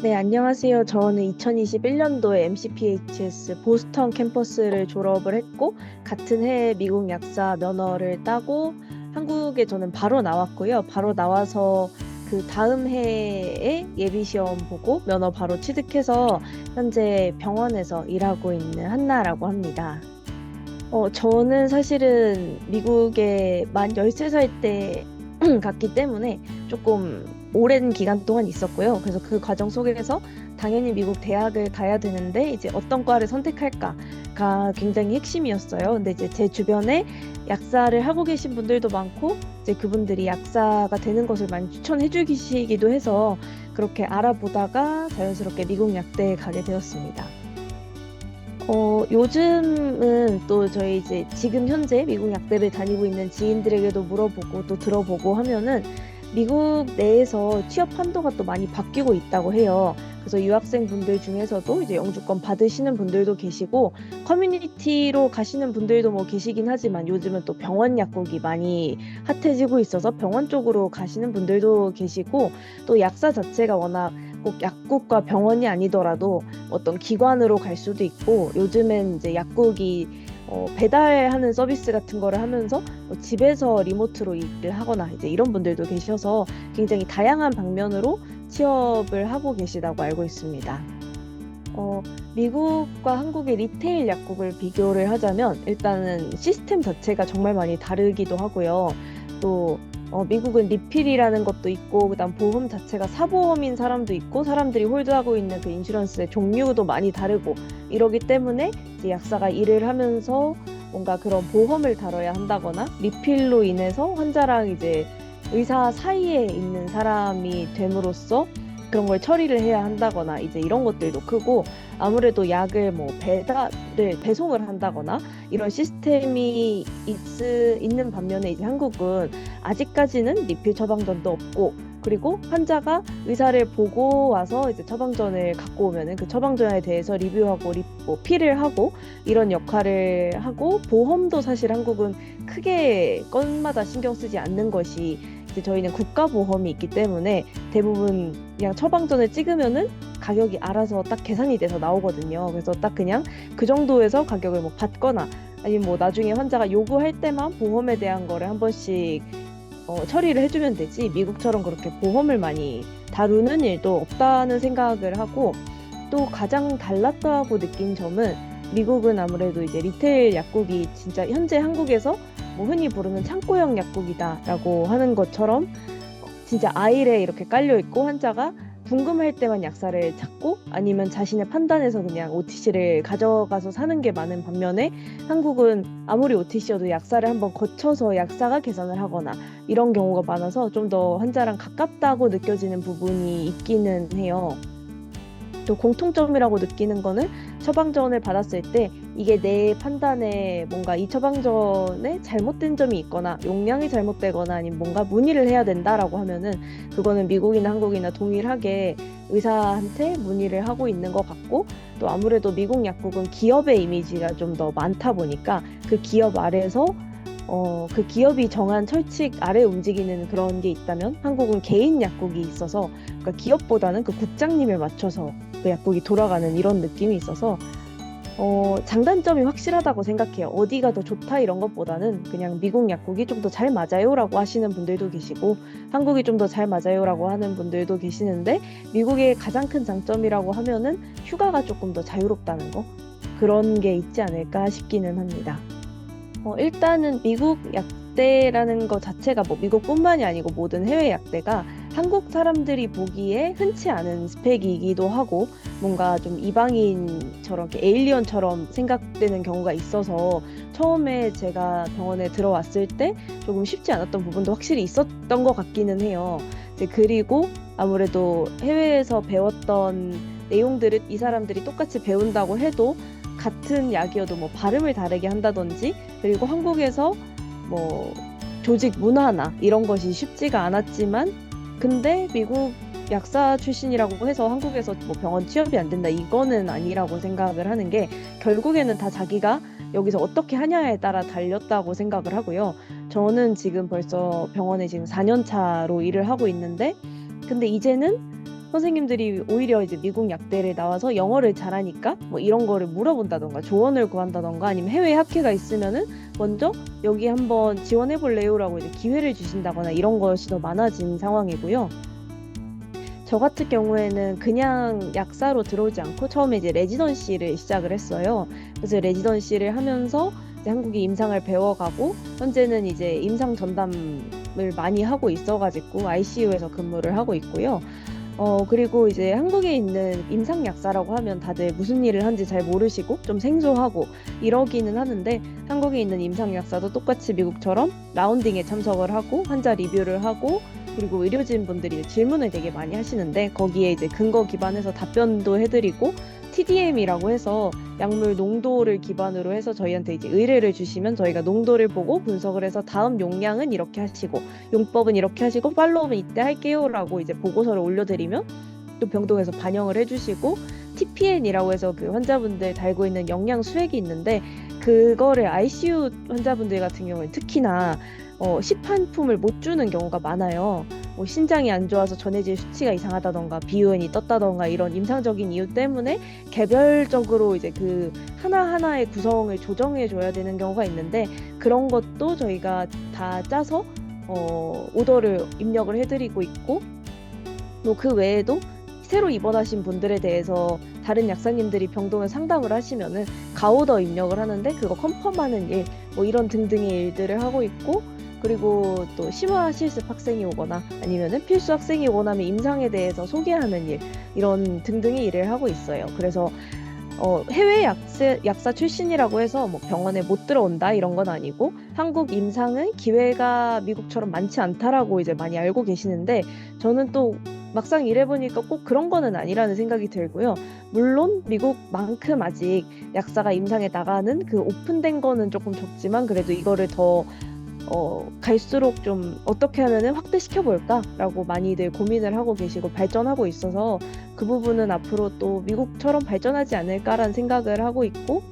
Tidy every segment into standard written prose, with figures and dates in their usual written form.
네, 안녕하세요. 저는 2021년도에 MCPHS 보스턴 캠퍼스를 졸업을 했고, 같은 해에 미국 약사 면허를 따고, 한국에 저는 바로 나왔고요. 바로 나와서 그 다음 해에 예비 시험 보고 면허 바로 취득해서 현재 병원에서 일하고 있는 한나라고 합니다. 저는 사실은 미국에 만 13살 때 갔기 때문에 조금 오랜 기간 동안 있었고요. 그래서 그 과정 속에서 당연히 미국 대학을 가야 되는데 이제 어떤 과를 선택할까가 굉장히 핵심이었어요. 근데 이제 제 주변에 약사를 하고 계신 분들도 많고 이제 그분들이 약사가 되는 것을 많이 추천해 주시기도 해서 그렇게 알아보다가 자연스럽게 미국 약대에 가게 되었습니다. 요즘은 또 저희 이제 지금 현재 미국 약대를 다니고 있는 지인들에게도 물어보고 또 들어보고 하면은 미국 내에서 취업 판도가 또 많이 바뀌고 있다고 해요. 그래서 유학생 분들 중에서도 이제 영주권 받으시는 분들도 계시고 커뮤니티로 가시는 분들도 뭐 계시긴 하지만 요즘은 또 병원 약국이 많이 핫해지고 있어서 병원 쪽으로 가시는 분들도 계시고 또 약사 자체가 워낙 꼭 약국과 병원이 아니더라도 어떤 기관으로 갈 수도 있고 요즘엔 이제 약국이 배달하는 서비스 같은 거를 하면서 집에서 리모트로 일을 하거나 이제 이런 분들도 계셔서 굉장히 다양한 방면으로 취업을 하고 계시다고 알고 있습니다. 어, 미국과 한국의 리테일 약국을 비교를 하자면 일단은 시스템 자체가 정말 많이 다르기도 하고요. 또 미국은 리필이라는 것도 있고 그다음 보험 자체가 사보험인 사람도 있고 사람들이 홀드하고 있는 그 인슈런스의 종류도 많이 다르고 이러기 때문에 이제 약사가 일을 하면서 뭔가 그런 보험을 다뤄야 한다거나 리필로 인해서 환자랑 이제 의사 사이에 있는 사람이 됨으로써 그런 걸 처리를 해야 한다거나 이제 이런 것들도 크고 아무래도 약을 뭐 배송을 한다거나 이런 시스템이 있는 반면에 이제 한국은 아직까지는 리필 처방전도 없고 그리고 환자가 의사를 보고 와서 이제 처방전을 갖고 오면은 그 처방전에 대해서 리뷰하고 뭐 필을 하고 이런 역할을 하고 보험도 사실 한국은 크게 건마다 신경 쓰지 않는 것이 이제 저희는 국가보험이 있기 때문에 대부분 그냥 처방전을 찍으면은 가격이 알아서 딱 계산이 돼서 나오거든요. 그래서 딱 그냥 그 정도에서 가격을 뭐 받거나 아니면 뭐 나중에 환자가 요구할 때만 보험에 대한 거를 한 번씩 처리를 해주면 되지 미국처럼 그렇게 보험을 많이 다루는 일도 없다는 생각을 하고 또 가장 달랐다고 느낀 점은 미국은 아무래도 이제 리테일 약국이 진짜 현재 한국에서 뭐 흔히 부르는 창고형 약국이다라고 하는 것처럼 진짜 아일에 이렇게 깔려 있고 환자가 궁금할 때만 약사를 찾고 아니면 자신의 판단에서 그냥 OTC를 가져가서 사는 게 많은 반면에 한국은 아무리 OTC여도 약사를 한번 거쳐서 약사가 계산을 하거나 이런 경우가 많아서 좀 더 환자랑 가깝다고 느껴지는 부분이 있기는 해요. 또 공통점이라고 느끼는 거는 처방전을 받았을 때 이게 내 판단에 뭔가 이 처방전에 잘못된 점이 있거나 용량이 잘못되거나 아니면 뭔가 문의를 해야 된다라고 하면은 그거는 미국이나 한국이나 동일하게 의사한테 문의를 하고 있는 것 같고 또 아무래도 미국 약국은 기업의 이미지가 좀 더 많다 보니까 그 기업 아래에서 그 기업이 정한 철칙 아래 움직이는 그런 게 있다면 한국은 개인 약국이 있어서 그러니까 기업보다는 그 국장님에 맞춰서 그 약국이 돌아가는 이런 느낌이 있어서 장단점이 확실하다고 생각해요. 어디가 더 좋다 이런 것보다는 그냥 미국 약국이 좀 더 잘 맞아요라고 하시는 분들도 계시고 한국이 좀 더 잘 맞아요라고 하는 분들도 계시는데 미국의 가장 큰 장점이라고 하면은 휴가가 조금 더 자유롭다는 거 그런 게 있지 않을까 싶기는 합니다. 일단은 미국 약대라는 것 자체가 뭐 미국뿐만이 아니고 모든 해외 약대가 한국 사람들이 보기에 흔치 않은 스펙이기도 하고 뭔가 좀 이방인처럼 이렇게 에일리언처럼 생각되는 경우가 있어서 처음에 제가 병원에 들어왔을 때 조금 쉽지 않았던 부분도 확실히 있었던 것 같기는 해요. 이제 그리고 아무래도 해외에서 배웠던 내용들을 이 사람들이 똑같이 배운다고 해도 같은 약이어도 뭐 발음을 다르게 한다든지 그리고 한국에서 뭐 조직 문화나 이런 것이 쉽지가 않았지만 근데 미국 약사 출신이라고 해서 한국에서 뭐 병원 취업이 안 된다 이거는 아니라고 생각을 하는 게 결국에는 다 자기가 여기서 어떻게 하냐에 따라 달렸다고 생각을 하고요. 저는 지금 벌써 병원에 지금 4년 차로 일을 하고 있는데 근데 이제는 선생님들이 오히려 이제 미국 약대를 나와서 영어를 잘하니까 뭐 이런 거를 물어본다던가 조언을 구한다던가 아니면 해외 학회가 있으면은 먼저 여기 한번 지원해 볼래요라고 이제 기회를 주신다거나 이런 것이 더 많아진 상황이고요. 저 같은 경우에는 그냥 약사로 들어오지 않고 처음에 이제 레지던시를 시작을 했어요. 그래서 레지던시를 하면서 이제 한국의 임상을 배워가고 현재는 이제 임상 전담을 많이 하고 있어가지고 ICU에서 근무를 하고 있고요. 그리고 이제 한국에 있는 임상 약사라고 하면 다들 무슨 일을 하는지 잘 모르시고 좀 생소하고 이러기는 하는데 한국에 있는 임상 약사도 똑같이 미국처럼 라운딩에 참석을 하고 환자 리뷰를 하고 그리고 의료진 분들이 질문을 되게 많이 하시는데 거기에 이제 근거 기반해서 답변도 해드리고 TDM이라고 해서 약물 농도를 기반으로 해서 저희한테 이제 의뢰를 주시면 저희가 농도를 보고 분석을 해서 다음 용량은 이렇게 하시고 용법은 이렇게 하시고 팔로우는 이때 할게요라고 이제 보고서를 올려드리면 또 병동에서 반영을 해주시고 TPN이라고 해서 그 환자분들 달고 있는 영양 수액이 있는데 그거를 ICU 환자분들 같은 경우에 특히나 시판품을 못 주는 경우가 많아요. 뭐 신장이 안 좋아서 전해질 수치가 이상하다던가 비요연이 떴다던가 이런 임상적인 이유 때문에 개별적으로 이제 그 하나하나의 구성을 조정해 줘야 되는 경우가 있는데 그런 것도 저희가 다 짜서 오더를 입력을 해드리고 있고 뭐 그 외에도 새로 입원하신 분들에 대해서 다른 약사님들이 병동에 상담을 하시면은 가오더 입력을 하는데 그거 컨펌하는 일, 뭐 이런 등등의 일들을 하고 있고 그리고 또 심화 실습 학생이 오거나 아니면은 필수 학생이 오거나 하면 임상에 대해서 소개하는 일, 이런 등등의 일을 하고 있어요. 그래서 해외 약사 출신이라고 해서 뭐 병원에 못 들어온다 이런 건 아니고 한국 임상은 기회가 미국처럼 많지 않다라고 이제 많이 알고 계시는데 저는 또 막상 일해보니까 꼭 그런 거는 아니라는 생각이 들고요. 물론 미국만큼 아직 약사가 임상에 나가는 그 오픈된 거는 조금 적지만 그래도 이거를 더 갈수록 좀 어떻게 하면은 확대시켜 볼까라고 많이들 고민을 하고 계시고 발전하고 있어서 그 부분은 앞으로 또 미국처럼 발전하지 않을까라는 생각을 하고 있고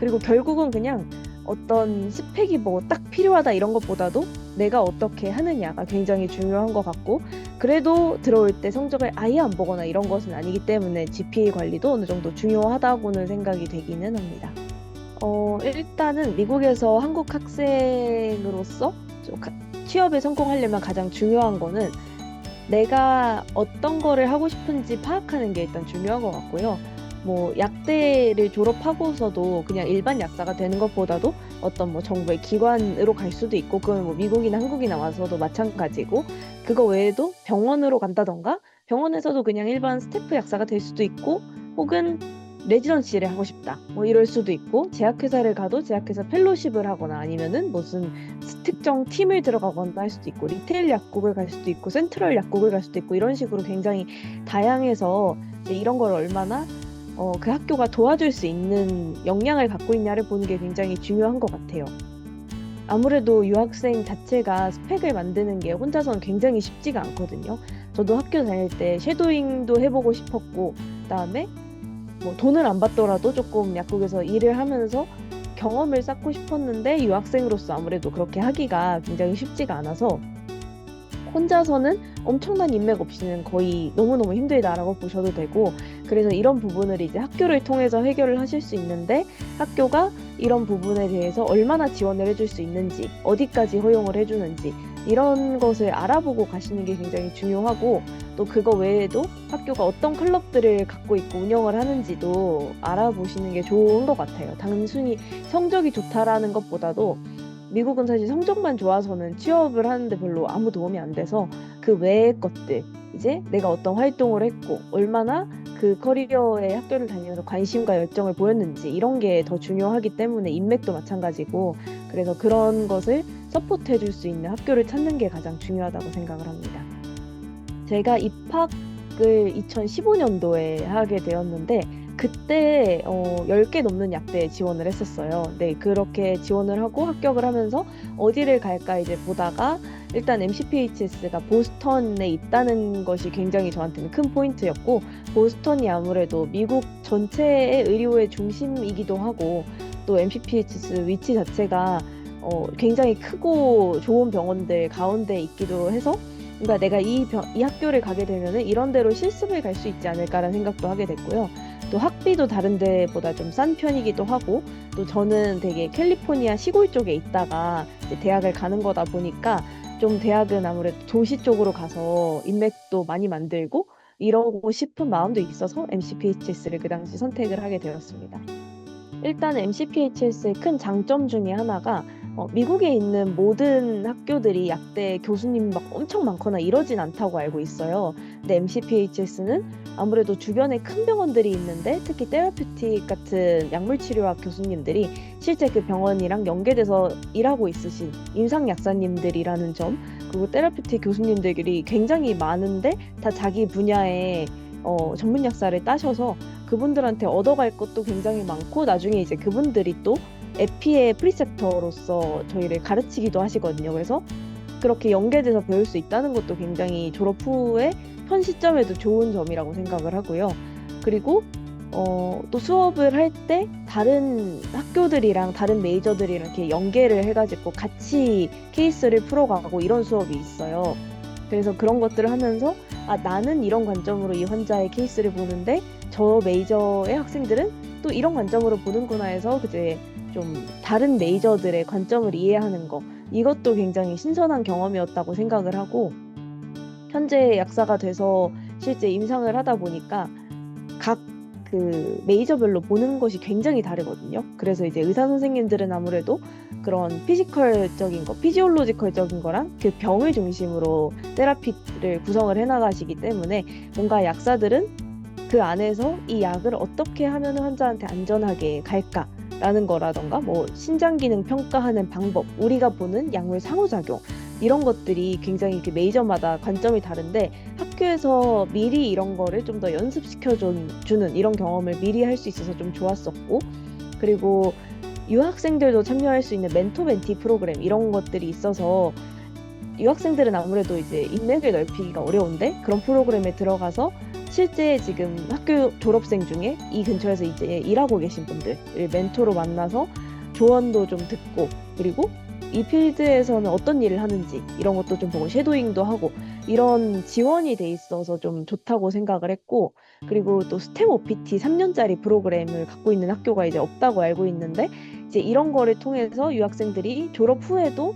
그리고 결국은 그냥 어떤 스펙이 뭐 딱 필요하다 이런 것보다도 내가 어떻게 하느냐가 굉장히 중요한 것 같고 그래도 들어올 때 성적을 아예 안 보거나 이런 것은 아니기 때문에 GPA 관리도 어느 정도 중요하다고는 생각이 되기는 합니다. 일단은 미국에서 한국 학생으로서 좀 취업에 성공하려면 가장 중요한 거는 내가 어떤 거를 하고 싶은지 파악하는 게 일단 중요한 것 같고요. 뭐 약대를 졸업하고서도 그냥 일반 약사가 되는 것보다도 어떤 뭐 정부의 기관으로 갈 수도 있고 그건 뭐 미국이나 한국이나 와서도 마찬가지고 그거 외에도 병원으로 간다던가 병원에서도 그냥 일반 스태프 약사가 될 수도 있고 혹은 레지던시를 하고 싶다 뭐 이럴 수도 있고 제약회사를 가도 제약회사 펠로십을 하거나 아니면은 무슨 특정 팀을 들어가거나 할 수도 있고 리테일 약국을 갈 수도 있고 센트럴 약국을 갈 수도 있고 이런 식으로 굉장히 다양해서 이제 이런 걸 얼마나 그 학교가 도와줄 수 있는 역량을 갖고 있냐를 보는 게 굉장히 중요한 것 같아요. 아무래도 유학생 자체가 스펙을 만드는 게 혼자서는 굉장히 쉽지가 않거든요. 저도 학교 다닐 때 쉐도잉도 해보고 싶었고 그다음에 뭐 돈을 안 받더라도 조금 약국에서 일을 하면서 경험을 쌓고 싶었는데 유학생으로서 아무래도 그렇게 하기가 굉장히 쉽지가 않아서 혼자서는 엄청난 인맥 없이는 거의 너무너무 힘들다라고 보셔도 되고 그래서 이런 부분을 이제 학교를 통해서 해결을 하실 수 있는데 학교가 이런 부분에 대해서 얼마나 지원을 해줄 수 있는지 어디까지 허용을 해주는지 이런 것을 알아보고 가시는 게 굉장히 중요하고 또 그거 외에도 학교가 어떤 클럽들을 갖고 있고 운영을 하는지도 알아보시는 게 좋은 것 같아요. 단순히 성적이 좋다라는 것보다도 미국은 사실 성적만 좋아서는 취업을 하는데 별로 아무 도움이 안 돼서 그 외의 것들 이제 내가 어떤 활동을 했고 얼마나 그 커리어에 학교를 다니면서 관심과 열정을 보였는지 이런 게 더 중요하기 때문에 인맥도 마찬가지고 그래서 그런 것을 서포트해 줄 수 있는 학교를 찾는 게 가장 중요하다고 생각을 합니다. 제가 입학을 2015년도에 하게 되었는데 그때 10개 넘는 약대에 지원을 했었어요. 네, 그렇게 지원을 하고 합격을 하면서 어디를 갈까 이제 보다가 일단 MCPHS가 보스턴에 있다는 것이 굉장히 저한테는 큰 포인트였고 보스턴이 아무래도 미국 전체의 의료의 중심이기도 하고 또 MCPHS 위치 자체가 굉장히 크고 좋은 병원들 가운데 있기도 해서 그러니까 내가 이 학교를 가게 되면은 이런 데로 실습을 갈 수 있지 않을까라는 생각도 하게 됐고요. 또 학비도 다른 데보다 좀 싼 편이기도 하고, 또 저는 되게 캘리포니아 시골 쪽에 있다가 이제 대학을 가는 거다 보니까 좀 대학은 아무래도 도시 쪽으로 가서 인맥도 많이 만들고 이러고 싶은 마음도 있어서 MCPHS를 그 당시 선택을 하게 되었습니다. 일단 MCPHS의 큰 장점 중에 하나가 미국에 있는 모든 학교들이 약대 교수님 막 엄청 많거나 이러진 않다고 알고 있어요. 근데 MCPHS는 아무래도 주변에 큰 병원들이 있는데 특히 테라퓨틱 같은 약물치료학 교수님들이 실제 그 병원이랑 연계돼서 일하고 있으신 임상 약사님들이라는 점, 그리고 테라퓨틱 교수님들이 굉장히 많은데 다 자기 분야의 전문 약사를 따셔서 그분들한테 얻어갈 것도 굉장히 많고, 나중에 이제 그분들이 또 에피의 프리셉터로서 저희를 가르치기도 하시거든요. 그래서 그렇게 연계돼서 배울 수 있다는 것도 굉장히 졸업 후에 현 시점에도 좋은 점이라고 생각을 하고요. 그리고 또 수업을 할 때 다른 학교들이랑 다른 메이저들이랑 이렇게 연계를 해가지고 같이 케이스를 풀어가고 이런 수업이 있어요. 그래서 그런 것들을 하면서 나는 이런 관점으로 이 환자의 케이스를 보는데 저 메이저의 학생들은 또 이런 관점으로 보는구나 해서 이제 좀 다른 메이저들의 관점을 이해하는 거, 이것도 굉장히 신선한 경험이었다고 생각을 하고, 현재 약사가 돼서 실제 임상을 하다 보니까 각 그 메이저별로 보는 것이 굉장히 다르거든요. 그래서 이제 의사 선생님들은 아무래도 그런 피지컬적인 거, 피지올로지컬적인 거랑 그 병을 중심으로 테라피를 구성을 해나가시기 때문에 뭔가 약사들은 그 안에서 이 약을 어떻게 하면 환자한테 안전하게 갈까라는 거라던가, 뭐 신장 기능 평가하는 방법, 우리가 보는 약물 상호작용, 이런 것들이 굉장히 그 메이저마다 관점이 다른데, 학교에서 미리 이런 거를 좀 더 연습시켜 주는 이런 경험을 미리 할 수 있어서 좀 좋았었고, 그리고 유학생들도 참여할 수 있는 멘토 멘티 프로그램 이런 것들이 있어서 유학생들은 아무래도 이제 인맥을 넓히기가 어려운데, 그런 프로그램에 들어가서 실제 지금 학교 졸업생 중에 이 근처에서 이제 일하고 계신 분들을 멘토로 만나서 조언도 좀 듣고, 그리고 이 필드에서는 어떤 일을 하는지 이런 것도 좀 보고 쉐도잉도 하고, 이런 지원이 돼 있어서 좀 좋다고 생각을 했고, 그리고 또 스템 OPT 3년짜리 프로그램을 갖고 있는 학교가 이제 없다고 알고 있는데, 이제 이런 거를 통해서 유학생들이 졸업 후에도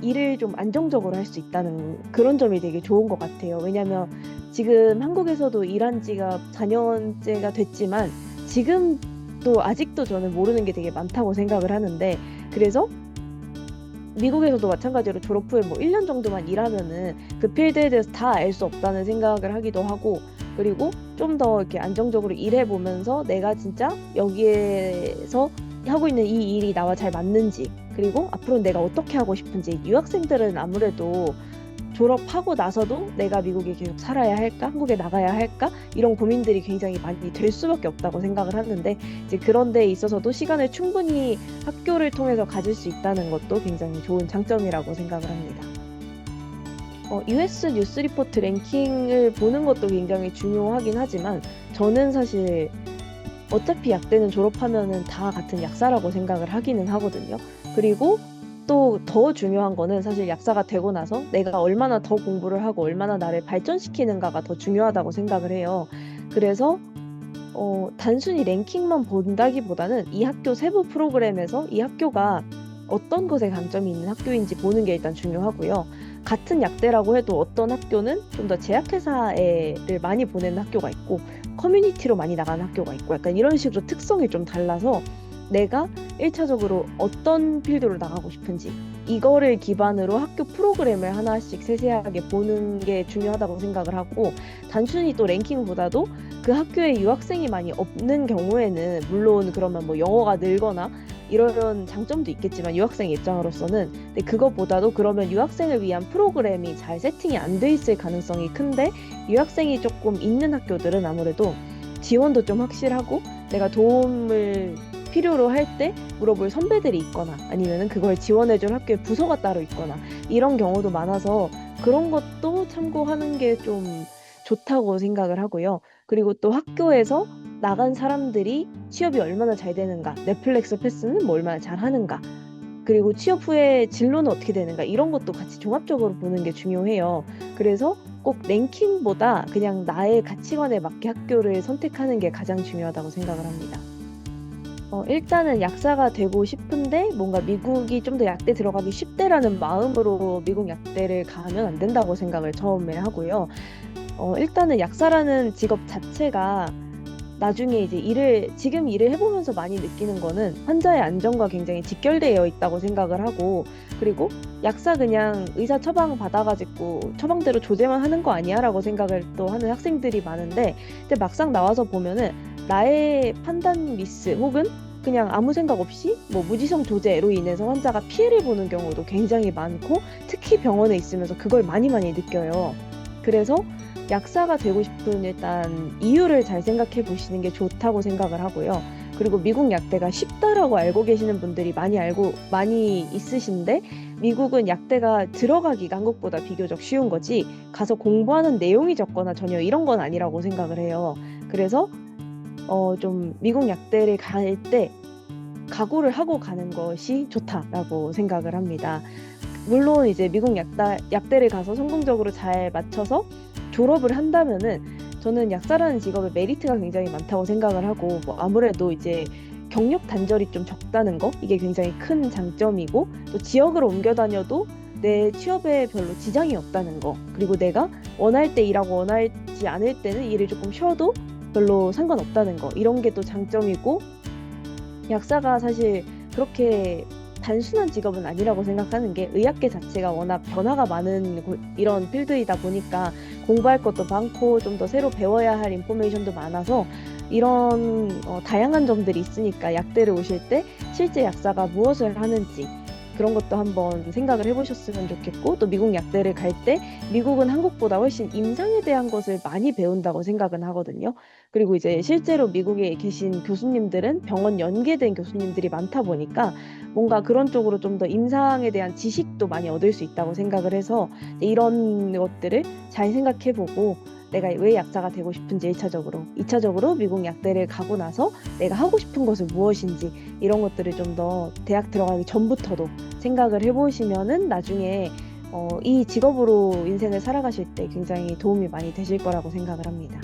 일을 좀 안정적으로 할 수 있다는 그런 점이 되게 좋은 것 같아요. 왜냐면 지금 한국에서도 일한 지가 4년째가 됐지만 지금도 아직도 저는 모르는 게 되게 많다고 생각을 하는데, 그래서 미국에서도 마찬가지로 졸업 후에 뭐 1년 정도만 일하면은 그 필드에 대해서 다 알 수 없다는 생각을 하기도 하고, 그리고 좀 더 이렇게 안정적으로 일해보면서 내가 진짜 여기에서 하고 있는 이 일이 나와 잘 맞는지, 그리고 앞으로 내가 어떻게 하고 싶은지, 유학생들은 아무래도 졸업하고 나서도 내가 미국에 계속 살아야 할까? 한국에 나가야 할까? 이런 고민들이 굉장히 많이 될 수밖에 없다고 생각을 하는데, 이제 그런 데 있어서도 시간을 충분히 학교를 통해서 가질 수 있다는 것도 굉장히 좋은 장점이라고 생각을 합니다. US 뉴스 리포트 랭킹을 보는 것도 굉장히 중요하긴 하지만, 저는 사실 어차피 약대는 졸업하면은 다 같은 약사라고 생각을 하기는 하거든요. 그리고 또 더 중요한 거는 사실 약사가 되고 나서 내가 얼마나 더 공부를 하고 얼마나 나를 발전시키는가가 더 중요하다고 생각을 해요. 그래서 단순히 랭킹만 본다기보다는 이 학교 세부 프로그램에서 이 학교가 어떤 것에 강점이 있는 학교인지 보는 게 일단 중요하고요. 같은 약대라고 해도 어떤 학교는 좀 더 제약회사를 많이 보내는 학교가 있고 커뮤니티로 많이 나가는 학교가 있고, 약간 이런 식으로 특성이 좀 달라서 내가 1차적으로 어떤 필드로 나가고 싶은지 이거를 기반으로 학교 프로그램을 하나씩 세세하게 보는 게 중요하다고 생각을 하고, 단순히 또 랭킹보다도 그 학교에 유학생이 많이 없는 경우에는 물론 그러면 뭐 영어가 늘거나 이런 장점도 있겠지만 유학생 입장으로서는, 근데 그것보다도 그러면 유학생을 위한 프로그램이 잘 세팅이 안 돼 있을 가능성이 큰데, 유학생이 조금 있는 학교들은 아무래도 지원도 좀 확실하고 내가 도움을 필요로 할 때 물어볼 선배들이 있거나 아니면은 그걸 지원해줄 학교에 부서가 따로 있거나 이런 경우도 많아서 그런 것도 참고하는 게 좀 좋다고 생각을 하고요. 그리고 또 학교에서 나간 사람들이 취업이 얼마나 잘 되는가, 넷플릭스 패스는 뭐 얼마나 잘 하는가, 그리고 취업 후에 진로는 어떻게 되는가 이런 것도 같이 종합적으로 보는 게 중요해요. 그래서 꼭 랭킹보다 그냥 나의 가치관에 맞게 학교를 선택하는 게 가장 중요하다고 생각을 합니다. 일단은 약사가 되고 싶은데 뭔가 미국이 좀 더 약대 들어가기 쉽대라는 마음으로 미국 약대를 가면 안 된다고 생각을 처음에 하고요. 일단은 약사라는 직업 자체가 나중에 이제 지금 일을 해보면서 많이 느끼는 거는 환자의 안전과 굉장히 직결되어 있다고 생각을 하고, 그리고 약사 그냥 의사 처방 받아가지고 처방대로 조제만 하는 거 아니야라고 생각을 또 하는 학생들이 많은데, 근데 막상 나와서 보면은 나의 판단 미스 혹은 그냥 아무 생각 없이 뭐 무지성 조제로 인해서 환자가 피해를 보는 경우도 굉장히 많고, 특히 병원에 있으면서 그걸 많이 많이 느껴요. 그래서 약사가 되고 싶은 일단 이유를 잘 생각해 보시는 게 좋다고 생각을 하고요. 그리고 미국 약대가 쉽다라고 알고 계시는 분들이 많이 있으신데, 미국은 약대가 들어가기가 한국보다 비교적 쉬운 거지 가서 공부하는 내용이 적거나 전혀 이런 건 아니라고 생각을 해요. 그래서 좀 미국 약대를 갈 때 각오를 하고 가는 것이 좋다라고 생각을 합니다. 물론 이제 미국 약대를 가서 성공적으로 잘 맞춰서 졸업을 한다면은 저는 약사라는 직업의 메리트가 굉장히 많다고 생각을 하고, 뭐 아무래도 이제 경력 단절이 좀 적다는 거, 이게 굉장히 큰 장점이고, 또 지역을 옮겨 다녀도 내 취업에 별로 지장이 없다는 거, 그리고 내가 원할 때 일하고 원하지 않을 때는 일을 조금 쉬어도 별로 상관없다는 거, 이런 게 또 장점이고, 약사가 사실 그렇게 단순한 직업은 아니라고 생각하는 게, 의학계 자체가 워낙 변화가 많은 이런 필드이다 보니까 공부할 것도 많고 좀 더 새로 배워야 할 인포메이션도 많아서, 이런 다양한 점들이 있으니까 약대를 오실 때 실제 약사가 무엇을 하는지 그런 것도 한번 생각을 해보셨으면 좋겠고, 또 미국 약대를 갈 때 미국은 한국보다 훨씬 임상에 대한 것을 많이 배운다고 생각은 하거든요. 그리고 이제 실제로 미국에 계신 교수님들은 병원 연계된 교수님들이 많다 보니까 뭔가 그런 쪽으로 좀 더 임상에 대한 지식도 많이 얻을 수 있다고 생각을 해서, 이런 것들을 잘 생각해보고 내가 왜 약사가 되고 싶은지 1차적으로, 2차적으로 미국 약대를 가고 나서 내가 하고 싶은 것은 무엇인지 이런 것들을 좀 더 대학 들어가기 전부터도 생각을 해보시면은 나중에 이 직업으로 인생을 살아가실 때 굉장히 도움이 많이 되실 거라고 생각을 합니다.